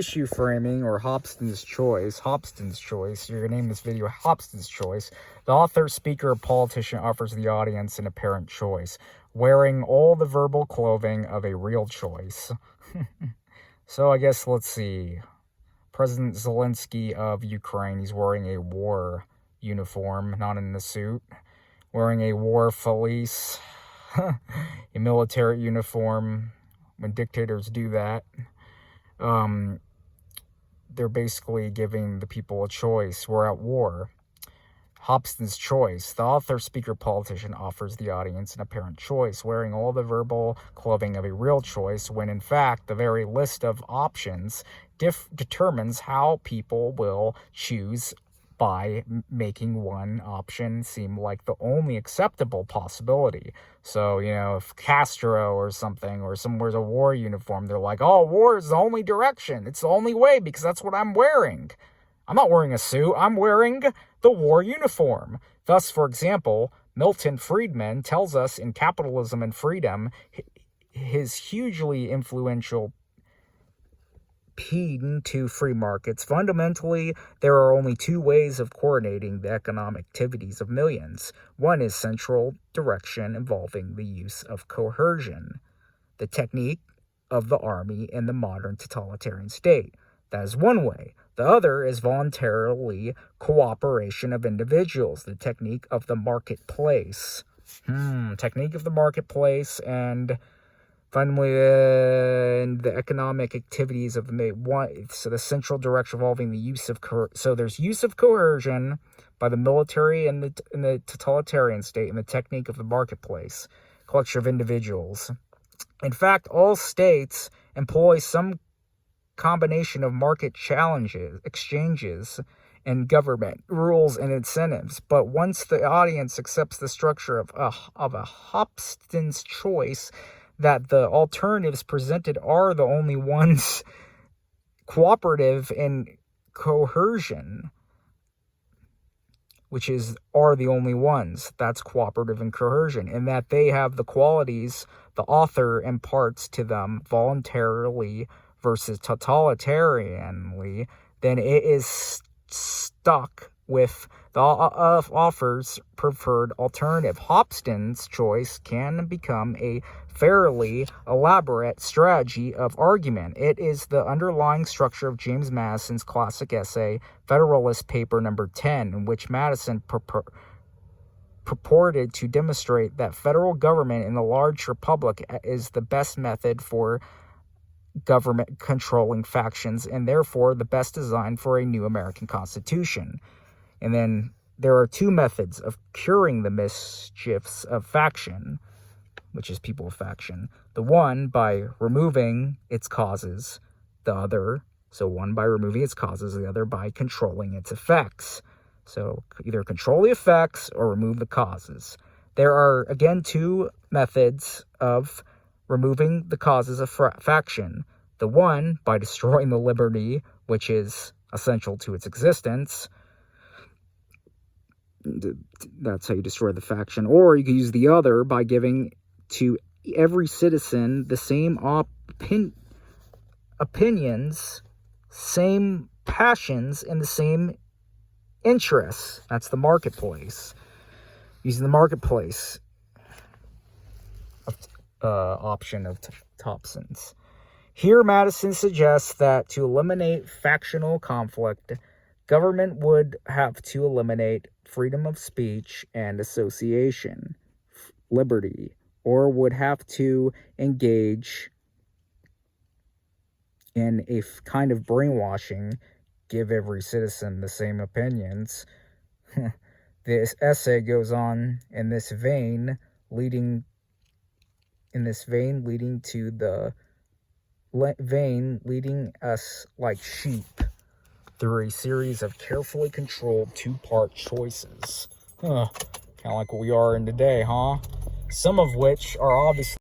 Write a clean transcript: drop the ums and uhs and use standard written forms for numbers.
Issue framing, or Hobston's choice. You're going to name this video Hobston's choice. The author, speaker, or politician offers the audience an apparent choice, wearing all the verbal clothing of a real choice. So I guess, let's see. President Zelensky of Ukraine, he's wearing a war uniform, not in a suit. Wearing a war fleece, a military uniform. When dictators do that, they're basically giving the people a choice. We're at war. Hobston's choice. The author, speaker, politician offers the audience an apparent choice, wearing all the verbal clothing of a real choice, when in fact the very list of options determines how people will choose by making one option seem like the only acceptable possibility. So, if Castro or something, or someone wears a war uniform, they're like, oh, war is the only direction. It's the only way because that's what I'm wearing. I'm not wearing a suit. I'm wearing the war uniform. Thus, for example, Milton Friedman tells us in Capitalism and Freedom, his hugely influential Peden to free markets. Fundamentally, there are only two ways of coordinating the economic activities of millions. One is central direction involving the use of coercion, the technique of the army in the modern totalitarian state. That is one way. The other is voluntarily cooperation of individuals, the technique of the marketplace. Technique of the marketplace, and finally, the economic activities of the central direction involving the use of so there's use of coercion by the military and the totalitarian state, and the technique of the marketplace, collection of individuals. In fact, all states employ some combination of market exchanges, and government rules and incentives. But once the audience accepts the structure of a Hobston's choice, that the alternatives presented are the only ones, cooperative and coercion, are the only ones, that's cooperative and coercion, and that they have the qualities the author imparts to them voluntarily versus totalitarianly, then it is stuck with the author's preferred alternative. Hobston's choice can become a fairly elaborate strategy of argument. It is the underlying structure of James Madison's classic essay, Federalist Paper No. 10, in which Madison purported to demonstrate that federal government in a large republic is the best method for government controlling factions, and therefore the best design for a new American Constitution. And then there are two methods of curing the mischiefs of faction, which is people of faction. The one by removing its causes, the other, so one by removing its causes, the other by controlling its effects. So either control the effects or remove the causes. There are, again, two methods of removing the causes of faction. The one by destroying the liberty, which is essential to its existence. That's how you destroy the faction. Or you can use the other by giving to every citizen the same opinions, same passions, and the same interests. That's the marketplace. Using the marketplace option of Hobston's. Here, Madison suggests that to eliminate factional conflict, government would have to eliminate freedom of speech and association, liberty, or would have to engage in a kind of brainwashing, give every citizen the same opinions. This essay goes on in this vein, leading us like sheep through a series of carefully controlled two-part choices. Kind of like what we are in today, huh? Some of which are obviously